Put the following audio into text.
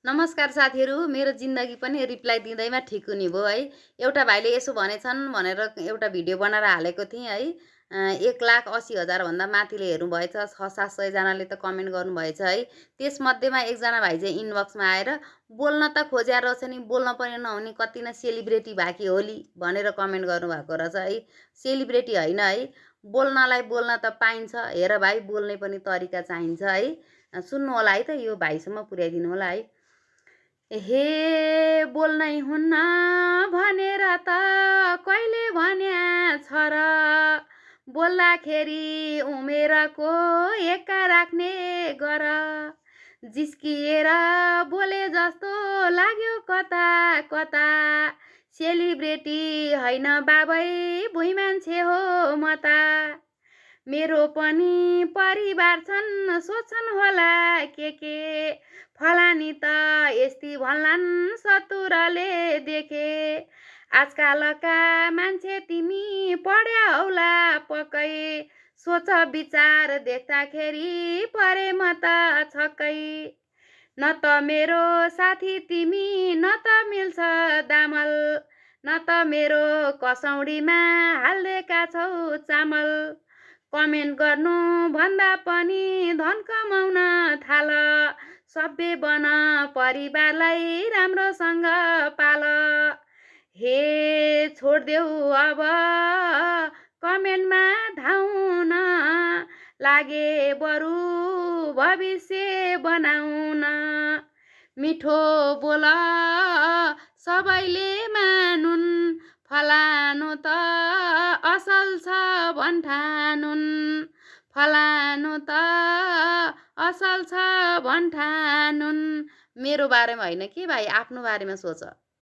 नमस्कार साथीहरू, मेरो जिन्दगी पनि रिप्लाई दिँदैमा ठिक हुने भयो है। एउटा भाइले यसो भनेछन् भनेर एउटा भिडियो बनाएर हालेको थिएँ है। 1,80,000 भन्दा माथिले हेर्नुभएछ, 600-700 जनाले त कमेन्ट गर्नुभएछ है। त्यसमध्येमा एकजना भाइ चाहिँ इनबक्समा आएर बोल्न त खोज्या रहेछ नि, बोल्न पनि नहुने कति न सेलिब्रेटी भाकी होली भनेर कमेन्ट गर्नुभएको रहेछ है। सेलिब्रेटी होइन है, बोल्नलाई बोल्न त पाइन्छ। हेर भाइ, बोल्ने पनि तरिका चाहिन्छ है। सुन्नु होला है त, यो भाइसम्म पुर्याइदिनु होला है। हे बोल्नै हुन्न भनेर त कहिले भन्या छ र, बोल्दाखेरि उमेरको एक्का राख्ने गर, जिस्किएर बोले जस्तो लाग्यो कता कता, सेलिब्रेटी होइन बाबै भुइँ मान्छे हो म त, मेरो पनि परिवार छन् सोच्छन् होला के फलानी त यस्ती भन्लान् सतुरले देखे, आजकालका मान्छे तिमी पढ्या हौला पक्कै, सोच विचार देख्दाखेरि परे म त छक्कै, न त मेरो साथी तिमी न त मिल्छ दामल, न त मेरो कसौडीमा हाल्देका छौ चामल, कमेन्ट गर्नु भन्दा पनि धन कमाउन थाल, सभ्य बन परिवारलाई राम्रोसँग पाल, हे छोड्देऊ अब कमेन्टमा धाउन, लागे बरु भविष्य बनाउन, मिठो बोल सबैले मानुन्, फलानु त असल छ भन्ठानुन्, फलानु त असल छ भन्ठानुन्। मेरो बारेमा होइन के भाइ, आफ्नो बारेमा सोच।